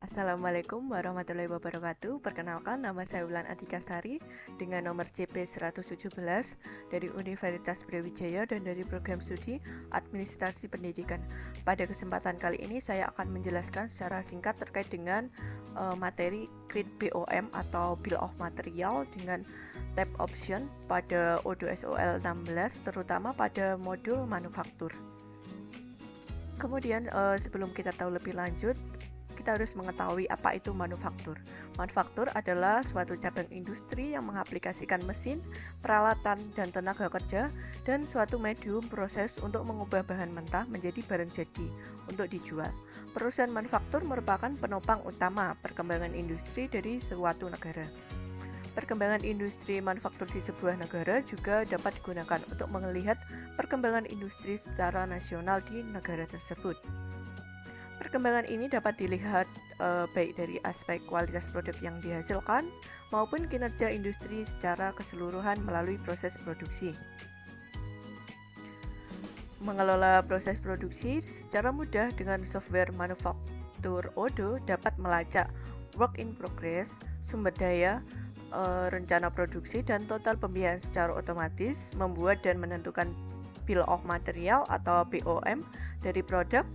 Assalamualaikum warahmatullahi wabarakatuh. Perkenalkan, nama saya Wulan Adhikasari dengan nomor CP 117 dari Universitas Brawijaya dan dari program studi Administrasi Pendidikan. Pada kesempatan kali ini saya akan menjelaskan secara singkat terkait dengan materi Create BOM atau Bill of Material dengan tab option pada ODO-SOL 16, terutama pada modul manufaktur. Kemudian sebelum kita tahu lebih lanjut, kita harus mengetahui apa itu manufaktur. Manufaktur adalah suatu cabang industri yang mengaplikasikan mesin, peralatan, dan tenaga kerja dan suatu medium proses untuk mengubah bahan mentah menjadi barang jadi untuk dijual. Perusahaan manufaktur merupakan penopang utama perkembangan industri dari suatu negara. Perkembangan industri manufaktur di sebuah negara juga dapat digunakan untuk melihat perkembangan industri secara nasional di negara tersebut. Perkembangan ini dapat dilihat baik dari aspek kualitas produk yang dihasilkan maupun kinerja industri secara keseluruhan melalui proses produksi. Mengelola proses produksi secara mudah dengan software manufaktur Odoo dapat melacak work in progress, sumber daya, rencana produksi, dan total pembiayaan secara otomatis, membuat dan menentukan Bill of Material atau BOM dari produk,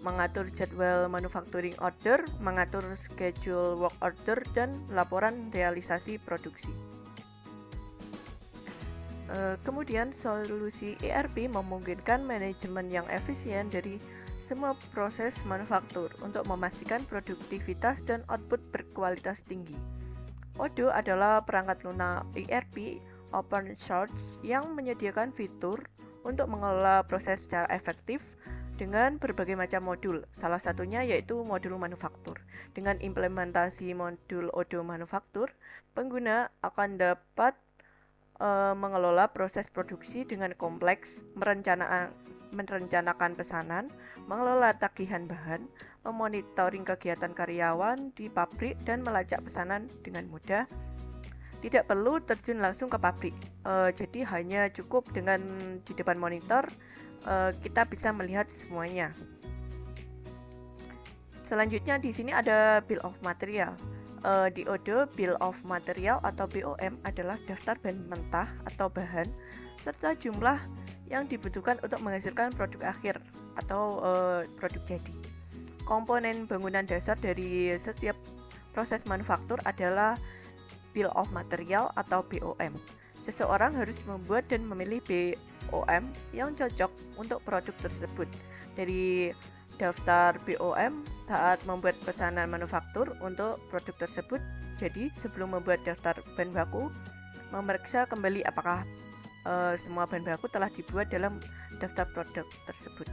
mengatur jadwal manufacturing order, mengatur schedule work order, dan laporan realisasi produksi. Kemudian solusi ERP memungkinkan manajemen yang efisien dari semua proses manufaktur untuk memastikan produktivitas dan output berkualitas tinggi. Odoo adalah perangkat lunak ERP open source yang menyediakan fitur untuk mengelola proses secara efektif dengan berbagai macam modul, salah satunya yaitu modul manufaktur. Dengan implementasi modul Odoo Manufaktur, pengguna akan dapat mengelola proses produksi dengan kompleks, merencanakan pesanan, mengelola tagihan bahan, memonitoring kegiatan karyawan di pabrik, dan melacak pesanan dengan mudah. Tidak perlu terjun langsung ke pabrik, jadi hanya cukup dengan di depan monitor kita bisa melihat semuanya. Selanjutnya di sini ada Bill of Material. Di Odoo, Bill of Material atau BOM adalah daftar bahan mentah atau bahan serta jumlah yang dibutuhkan untuk menghasilkan produk akhir atau produk jadi. Komponen bangunan dasar dari setiap proses manufaktur adalah Bill of Material atau BOM. Seseorang harus membuat dan memilih BOM yang cocok untuk produk tersebut. Dari daftar BOM saat membuat pesanan manufaktur untuk produk tersebut. Jadi sebelum membuat daftar bahan baku, memeriksa kembali apakah semua bahan baku telah dibuat dalam daftar produk tersebut.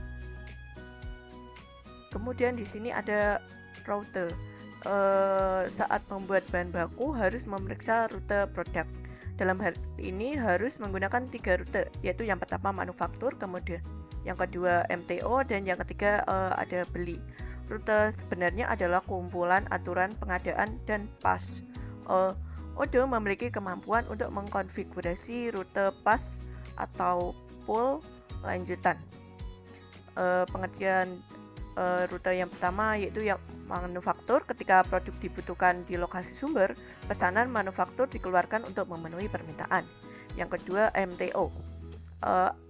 Kemudian di sini ada rute. Saat membuat bahan baku harus memeriksa rute produk. Dalam hal ini harus menggunakan 3 rute, yaitu yang pertama manufaktur, kemudian yang kedua MTO, dan yang ketiga ada beli. Rute sebenarnya adalah kumpulan aturan pengadaan dan pas. Odoo memiliki kemampuan untuk mengkonfigurasi rute pas atau pool lanjutan. Pengertian rute yang pertama yaitu yang manufaktur. Ketika produk dibutuhkan di lokasi sumber, pesanan manufaktur dikeluarkan untuk memenuhi permintaan. Yang kedua MTO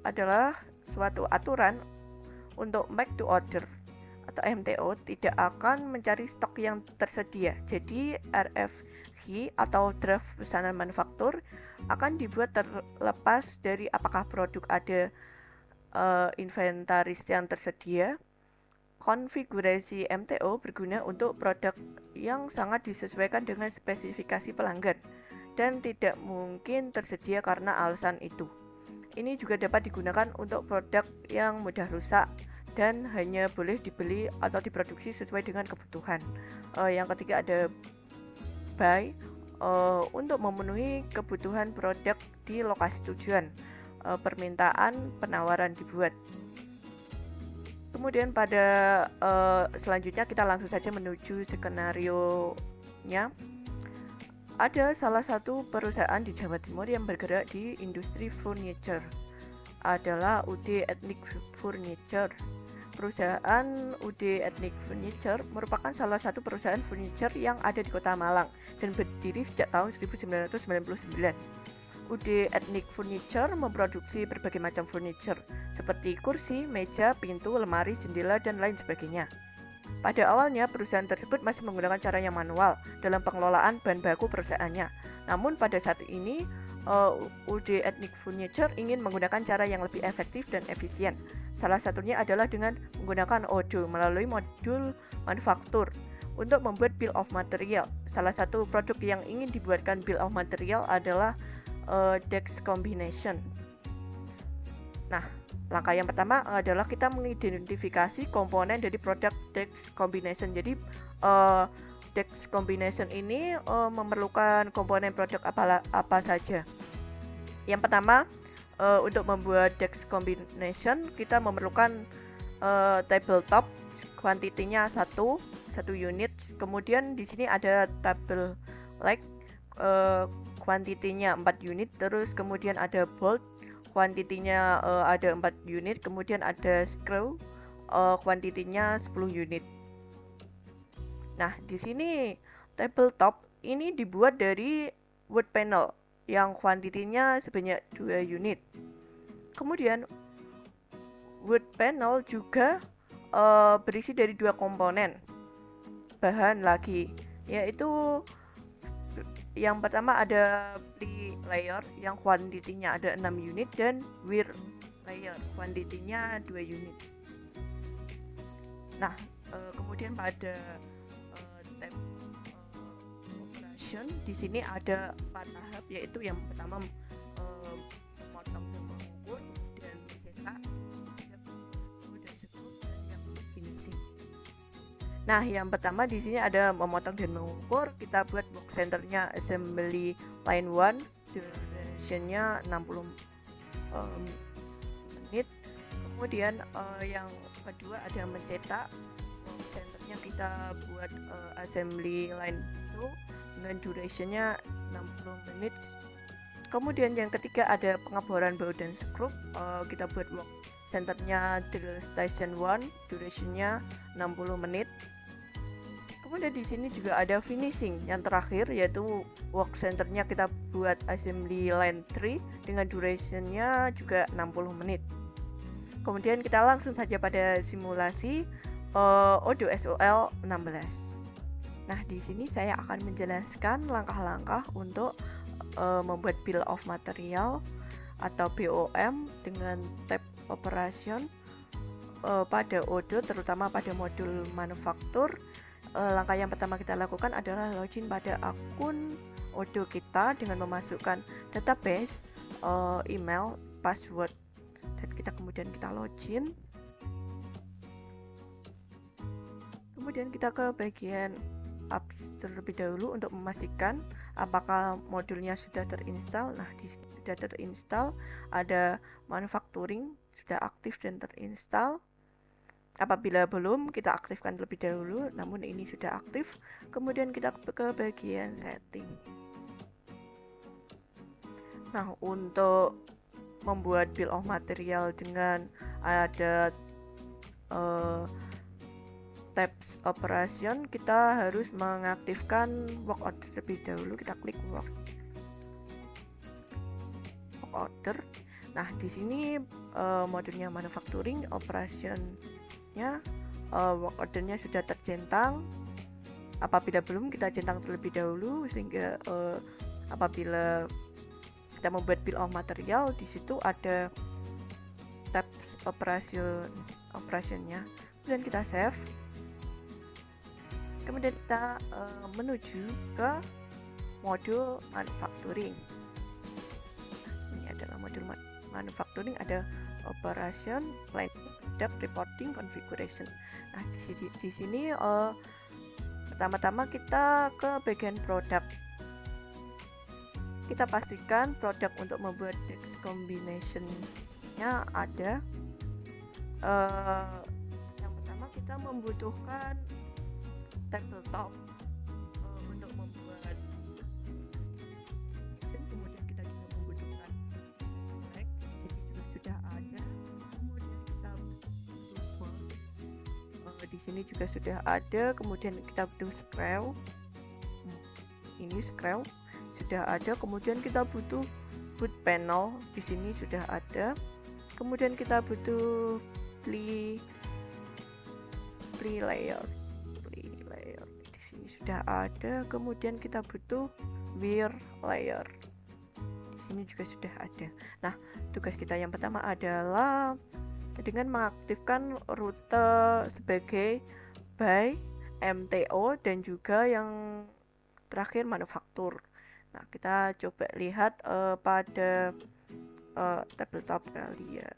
adalah suatu aturan untuk make to order atau MTO tidak akan mencari stok yang tersedia. Jadi RFQ atau draft pesanan manufaktur akan dibuat terlepas dari apakah produk ada inventaris yang tersedia. Konfigurasi MTO berguna untuk produk yang sangat disesuaikan dengan spesifikasi pelanggan dan tidak mungkin tersedia karena alasan itu. Ini juga dapat digunakan untuk produk yang mudah rusak dan hanya boleh dibeli atau diproduksi sesuai dengan kebutuhan. Yang ketiga ada buy untuk memenuhi kebutuhan produk di lokasi tujuan. Permintaan penawaran dibuat. Kemudian pada selanjutnya kita langsung saja menuju skenario-nya. Ada salah satu perusahaan di Jawa Timur yang bergerak di industri furniture, adalah UD Ethnic Furniture. Perusahaan UD Ethnic Furniture merupakan salah satu perusahaan furniture yang ada di Kota Malang dan berdiri sejak tahun 1999. UD Ethnic Furniture memproduksi berbagai macam furniture seperti kursi, meja, pintu, lemari, jendela, dan lain sebagainya. Pada awalnya, perusahaan tersebut masih menggunakan cara yang manual dalam pengelolaan bahan baku perusahaannya. Namun pada saat ini, UD Ethnic Furniture ingin menggunakan cara yang lebih efektif dan efisien. Salah satunya adalah dengan menggunakan ODO melalui modul manufaktur untuk membuat bill of material. Salah satu produk yang ingin dibuatkan bill of material adalah DEX combination. Nah, langkah yang pertama adalah kita mengidentifikasi komponen dari produk DEX combination. Jadi DEX combination ini memerlukan komponen produk apa saja. Yang pertama, untuk membuat DEX combination kita memerlukan tabletop, kuantitinya 1 unit. Kemudian di sini ada table leg, kuantitinya 4 unit. Terus kemudian ada bolt, kuantitinya ada 4 unit. Kemudian ada screw, kuantitinya 10 unit. Nah, di sini tabletop ini dibuat dari wood panel yang kuantitinya sebanyak 2 unit. Kemudian wood panel juga berisi dari 2 komponen bahan lagi, yaitu yang pertama ada ply layer yang kuantitinya ada 6 unit dan wear layer kuantitinya 2 unit. Nah, kemudian pada tab operation di sini ada 4 tahap, yaitu yang pertama memotong dan mengukur dan mencetak, dan sekrup, dan yang finishing. Nah, yang pertama di sini ada memotong dan mengukur. Kita buat box centernya assembly line 1, durationnya 60 menit. Kemudian yang kedua ada mencetak. Box centernya kita buat assembly line 2 dengan durationnya 60 menit. Kemudian yang ketiga ada pengeboran baut dan skrup. Kita buat box centernya drill station 1, durationnya 60 menit. Kemudian di sini juga ada finishing yang terakhir, yaitu work centernya kita buat assembly line 3 dengan durationnya juga 60 menit. Kemudian kita langsung saja pada simulasi ODO SOL 16. Nah, di sini saya akan menjelaskan langkah-langkah untuk membuat bill of material atau BOM dengan tab operation pada ODO, terutama pada modul manufaktur. Langkah yang pertama kita lakukan adalah login pada akun ODO kita dengan memasukkan database, email, password, dan kemudian kita login. Kemudian kita ke bagian apps terlebih dahulu untuk memastikan apakah modulnya sudah terinstall. Nah, di sini sudah terinstall, ada manufacturing sudah aktif dan terinstall. Apabila belum, kita aktifkan terlebih dahulu, namun ini sudah aktif. Kemudian kita ke bagian setting. Nah, untuk membuat bill of material dengan ada tabs operation, kita harus mengaktifkan work order terlebih dahulu. Kita klik work order. Nah, di sini modulnya manufacturing, operationnya, work ordernya sudah tercentang. Apabila belum, kita centang terlebih dahulu sehingga apabila kita membuat bill of material, di situ ada tabs operationnya. Kemudian kita save. Kemudian kita menuju ke modul manufacturing. Ini adalah modul manufacturing, ada operation, line, product, reporting, configuration. Nah, di sini pertama-tama kita ke bagian produk. Kita pastikan produk untuk membuat DEX combination-nya ada. Yang pertama kita membutuhkan tabletop untuk membuat kemudian kita juga membutuhkan rack, di sini juga sudah ada. Kemudian kita butuh bolt di sini juga sudah ada. Kemudian kita butuh scroll. Ini scroll sudah ada. Kemudian kita butuh boot panel, di sini sudah ada. Kemudian kita butuh layer, di sini sudah ada. Kemudian kita butuh wear layer, di sini juga sudah ada. Nah, tugas kita yang pertama adalah dengan mengaktifkan rute sebagai by MTO dan juga yang terakhir manufaktur. Nah, kita coba lihat pada tabletop kali ya.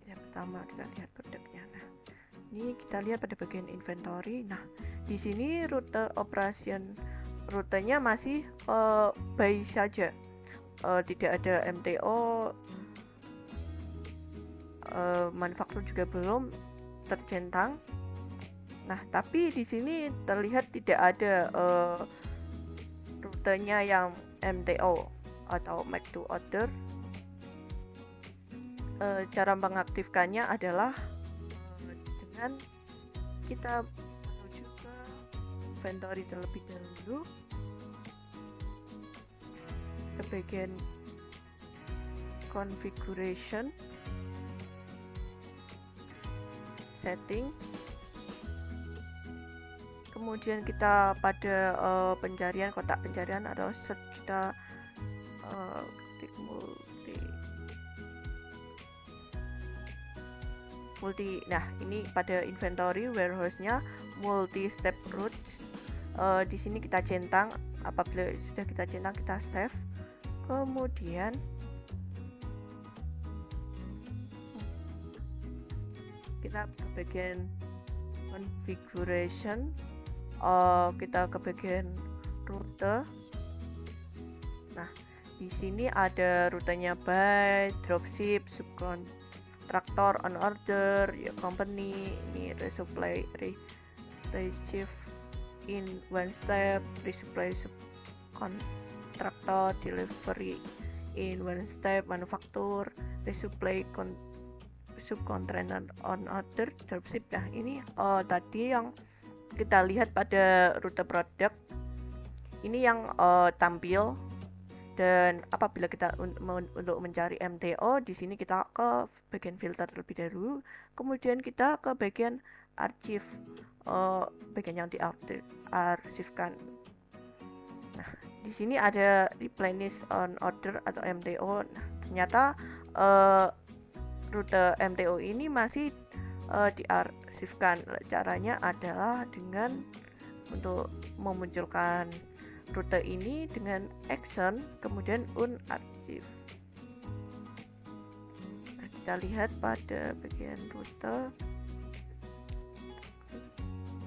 Yang pertama kita lihat produknya. Nah, ini kita lihat pada bagian inventory. Nah, di sini rute operation, rutenya masih by saja, tidak ada MTO, manufaktur juga belum tercentang. Nah, tapi di sini terlihat tidak ada rutenya yang MTO atau make to order. Cara mengaktifkannya adalah dengan kita menuju ke inventory terlebih dahulu, ke bagian configuration, setting, kemudian kita pada pencarian, kotak pencarian atau search, kita ketik multi. Nah, ini pada inventory warehouse-nya multi step routes. Di sini kita centang. Apabila sudah kita centang, kita save. Kemudian kita ke bagian configuration, kita ke bagian rute. Nah, di sini ada rutenya by, dropship, subkontraktor, on order, ya company, ini resupply, retrieve in one step, resupply, subkontraktor, delivery in one step, manufaktur, resupply, subcontractor, on order, dropship. Nah, ini tadi yang kita lihat pada rute produk, ini yang tampil. Dan apabila kita untuk mencari MTO, di sini kita ke bagian filter terlebih dahulu, kemudian kita ke bagian archive, bagian yang diarsipkan. Nah, di sini ada replenish on order atau MTO. Nah, ternyata rute MTO ini masih diarsipkan. Caranya adalah dengan untuk memunculkan rute ini dengan action kemudian unarchive. Nah, kita lihat pada bagian rute.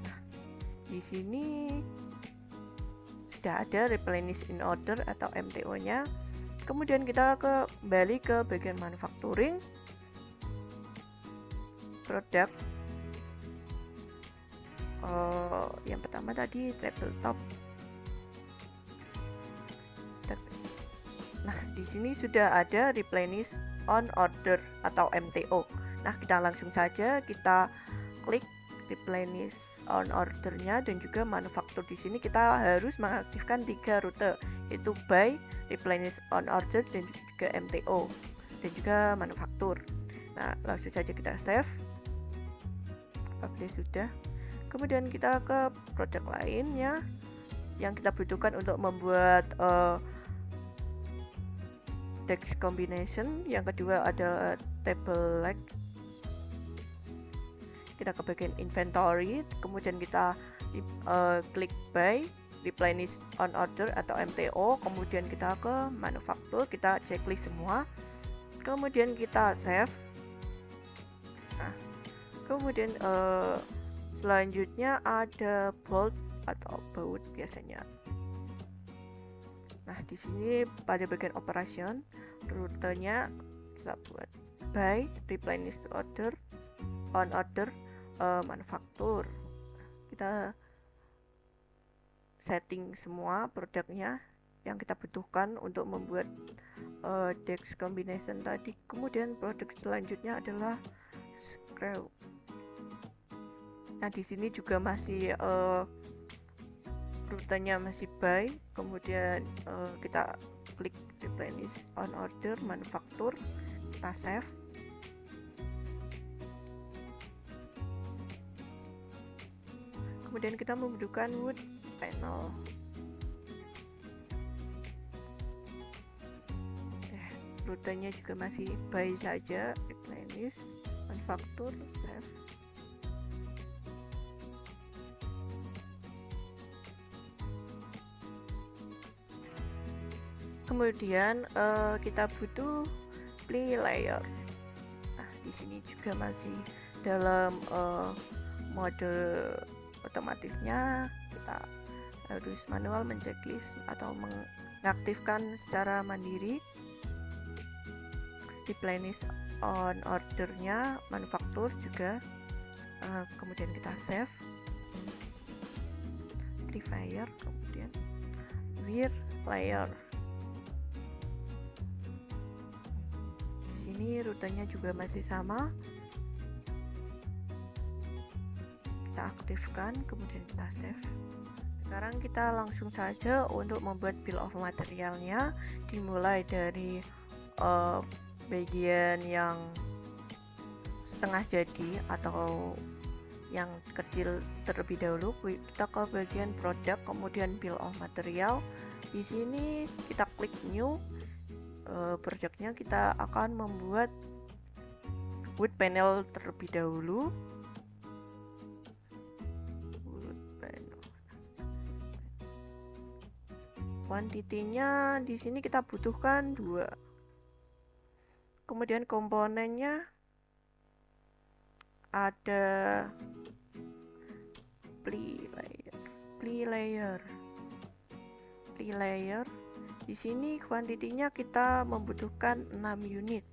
Nah, di sini sudah ada replenish in order atau MTO-nya. Kemudian kita kembali ke bagian manufacturing, produk. Yang pertama tadi tabletop. Nah, di sini sudah ada replenish on order atau MTO. Nah, kita langsung saja kita klik replenish on ordernya dan juga manufaktur. Di sini kita harus mengaktifkan 3 rute, yaitu buy, replenish on order, dan juga MTO dan juga manufaktur. Nah, langsung saja kita save. Apabila sudah, kemudian kita ke produk lainnya yang kita butuhkan untuk membuat text combination. Yang kedua adalah table leg. Kita ke bagian inventory, kemudian kita klik buy, replenish on order atau MTO, kemudian kita ke manufaktur, kita checklist semua, kemudian kita save. Nah, kemudian selanjutnya ada bolt atau baut biasanya. Nah, di sini pada bagian operation rutenya kita buat buy, replenish order, on order, manufaktur. Kita setting semua produknya yang kita butuhkan untuk membuat text combination tadi. Kemudian produk selanjutnya adalah screw. Nah, di sini juga masih rutenya masih buy, kemudian kita klik replenish on order manufaktur, kita save. Kemudian kita membutuhkan wood panel. Rutenya juga masih buy saja, replenish manufaktur, save. Kemudian kita butuh ply layer. Nah, di sini juga masih dalam mode otomatisnya, kita harus manual menceklis atau mengaktifkan secara mandiri replenish on ordernya manufaktur juga. Kemudian kita save, Prefire, kemudian wear layer. Di sini rutenya juga masih sama, kita aktifkan, kemudian kita save. Sekarang kita langsung saja untuk membuat bill of materialnya, dimulai dari bagian yang setengah jadi atau yang kecil terlebih dahulu. Kita ke bagian produk, kemudian bill of material. Di sini kita klik new. Produknya kita akan membuat wood panel terlebih dahulu. Wood panel. Kuantitinya di sini kita butuhkan 2. Kemudian komponennya ada ply layer. Di sini kuantitinya kita membutuhkan 6 unit.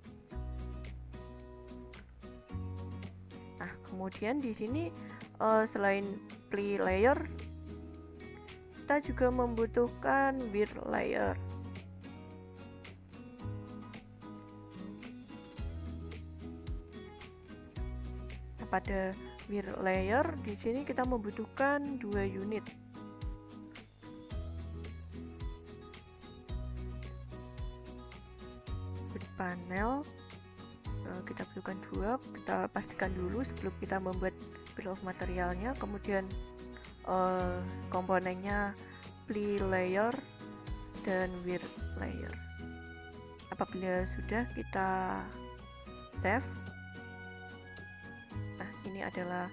Nah, kemudian di sini selain ply layer, kita juga membutuhkan wear layer. Pada wear layer di sini kita membutuhkan 2 unit. Wood panel kita butuhkan 2. Kita pastikan dulu sebelum kita membuat bill of materialnya. Kemudian komponennya ply layer dan wear layer. Apabila sudah, kita save. Ini adalah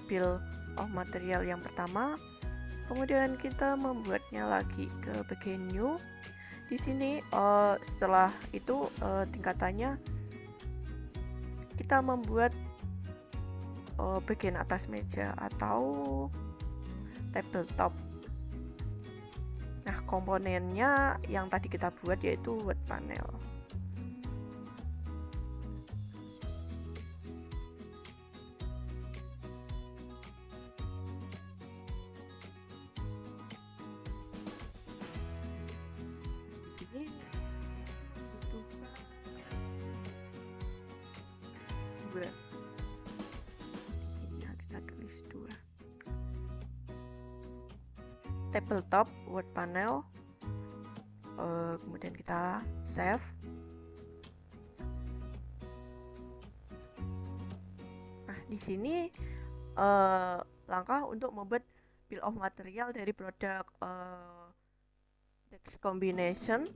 bill of material yang pertama. Kemudian kita membuatnya lagi ke bagian new. Di sini setelah itu tingkatannya kita membuat bagian atas meja atau tabletop. Nah, komponennya yang tadi kita buat yaitu wood panel. Kita tulis 2. Tabletop wood panel. Kemudian kita save. Nah, di sini langkah untuk membuat bill of material dari produk text combination.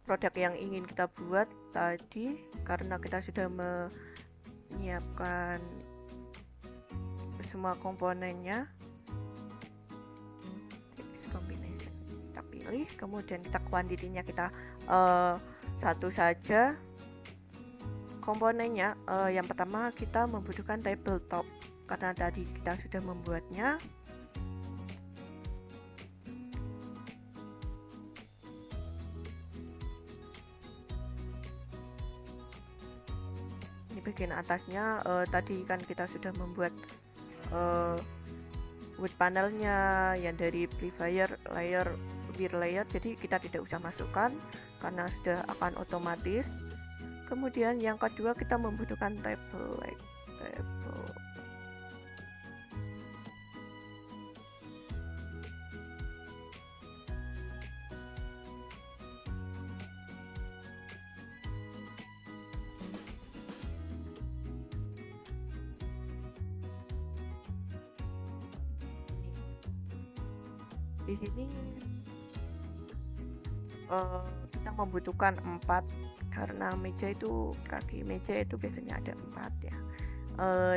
Produk yang ingin kita buat tadi, karena kita sudah menyiapkan semua komponennya, text combination kita pilih, kemudian kita kuantitinya kita satu saja. Komponennya yang pertama kita membutuhkan tabletop karena tadi kita sudah membuatnya. Bagian atasnya tadi kan kita sudah membuat wood panelnya yang dari Prefire layer, wear layer, jadi kita tidak usah masukkan karena sudah akan otomatis. Kemudian yang kedua kita membutuhkan table. Di sini kita membutuhkan 4 karena meja itu, kaki meja itu biasanya ada 4 ya.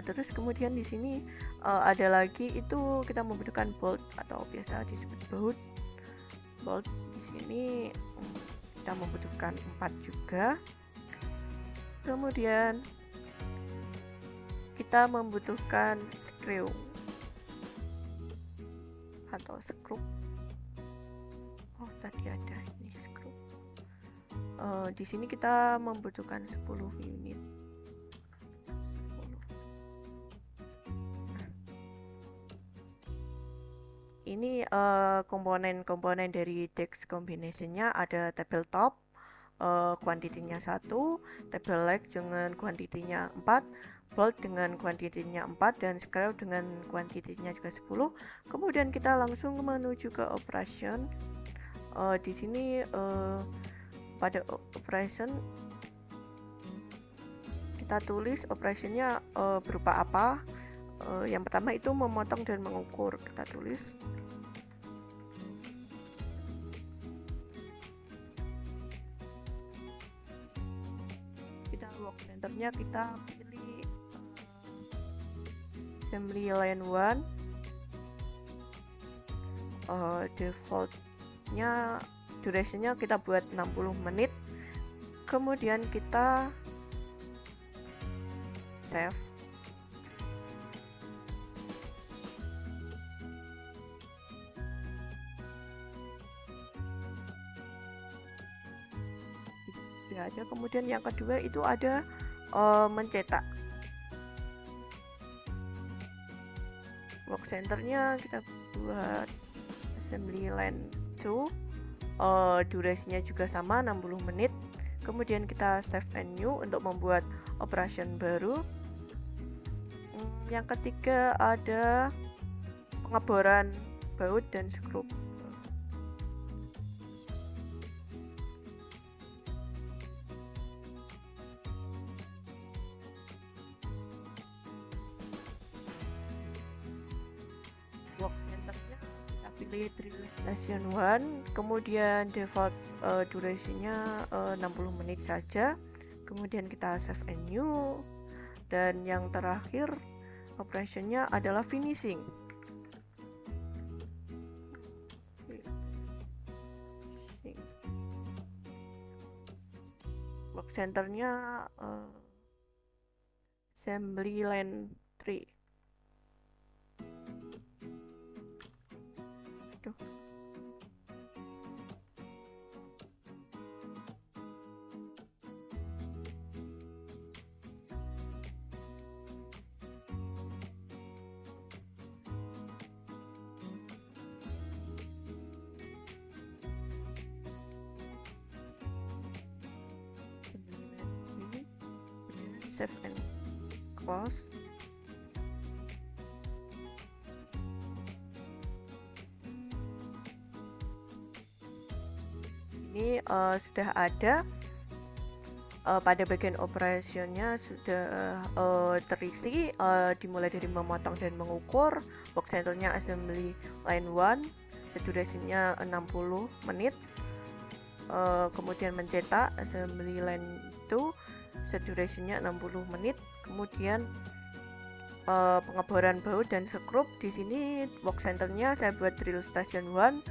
Terus kemudian di sini ada lagi itu kita membutuhkan bolt atau biasa disebut bolt. Di sini kita membutuhkan 4 juga. Kemudian kita membutuhkan screw atau skrup. Oh, tadi ada ini skrup. Di sini kita membutuhkan 10 unit. Ini komponen-komponen dari DEX combination-nya ada tabletop, kuantitinya 1, table leg dengan kuantitinya 4, bolt dengan kuantitinya 4, dan screw dengan kuantitinya juga 10. Kemudian kita langsung menuju ke operation. Di sini pada operation kita tulis operationnya berupa apa. Yang pertama itu memotong dan mengukur, kita tulis. Kita work centernya kita pilih assembly line 1. Defaultnya durationnya kita buat 60 menit. Kemudian kita save. Sudah ada. Kemudian yang kedua itu ada mencetak. Work centernya kita buat assembly line 2. Durasinya juga sama 60 menit. Kemudian kita save and new untuk membuat operation baru. Yang ketiga ada pengeboran baut dan skrup. Work centernya kita pilih drill station 1, kemudian default durasinya 60 menit saja. Kemudian kita save and new, dan yang terakhir operationnya adalah finishing. Work centernya assembly line 3. Save and close. Ini sudah ada pada bagian operationnya sudah terisi, dimulai dari memotong dan mengukur. Work centernya assembly line 1, durasinya 60 menit. Kemudian mencetak assembly line 2, durasinya 60 menit. Kemudian pengeboran baut dan skrup. Di sini work centernya saya buat drill station 1,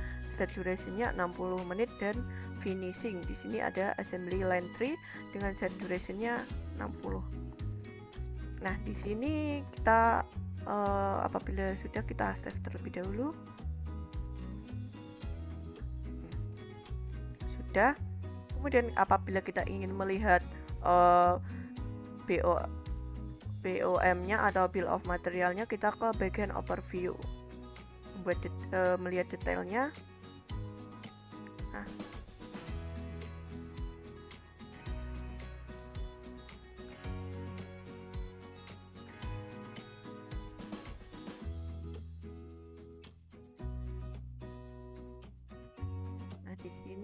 durasinya 60 menit, dan finishing di sini ada assembly line 3 dengan durationnya 60. Nah, di sini kita apabila sudah, kita save terlebih dahulu. Sudah. Kemudian apabila kita ingin melihat BOM-nya atau bill of materialnya, kita ke bagian overview buat melihat detailnya. Nah,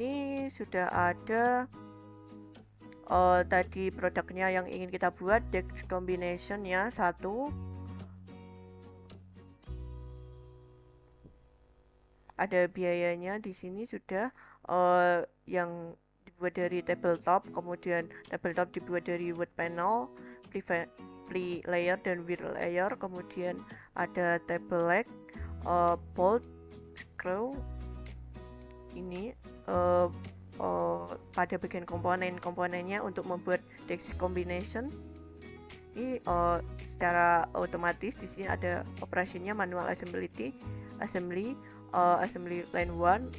sini sudah ada tadi produknya yang ingin kita buat, DEX combination-nya 1. Ada biayanya di sini sudah yang dibuat dari tabletop, kemudian tabletop dibuat dari wood panel, ply layer dan wheel layer, kemudian ada table leg, bolt, screw ini pada bagian komponennya untuk membuat DEX combination. Ini secara otomatis di sini ada operasinya manual assembly line 1.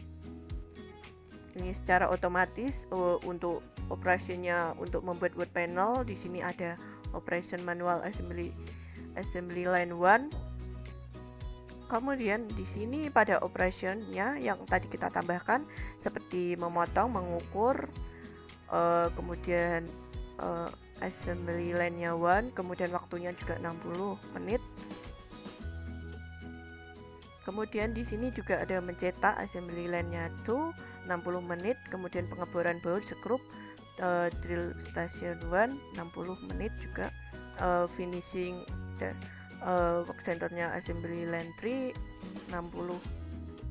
Ini secara otomatis untuk operasinya untuk membuat wood panel. Di sini ada operation manual assembly line 1. Kemudian di sini pada operationnya yang tadi kita tambahkan seperti memotong, mengukur, kemudian assembly line-nya 1, kemudian waktunya juga 60 menit. Kemudian di sini juga ada mencetak assembly line-nya 2 60 menit, kemudian pengeboran baut skrup drill station 1 60 menit juga, finishing work centernya assembly line 3 60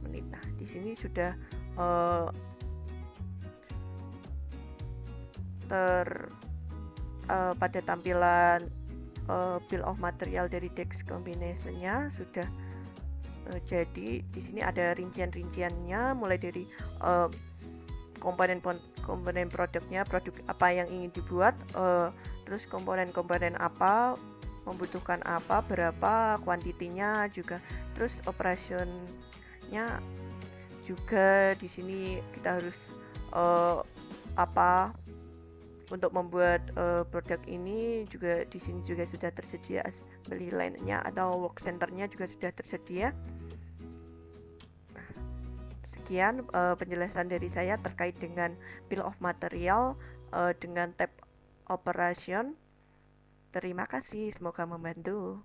menit. Nah, di sini sudah pada tampilan bill of material dari DEX combination-nya sudah jadi. Di sini ada rincian-rinciannya mulai dari komponen produknya, produk apa yang ingin dibuat, terus komponen-komponen apa, membutuhkan apa, berapa, kuantitinya juga, terus operationnya juga. Di sini kita harus apa untuk membuat produk ini juga. Di sini juga sudah tersedia assembly line-nya atau work center-nya juga sudah tersedia. Sekian penjelasan dari saya terkait dengan bill of material dengan tab operation. Terima kasih, semoga membantu.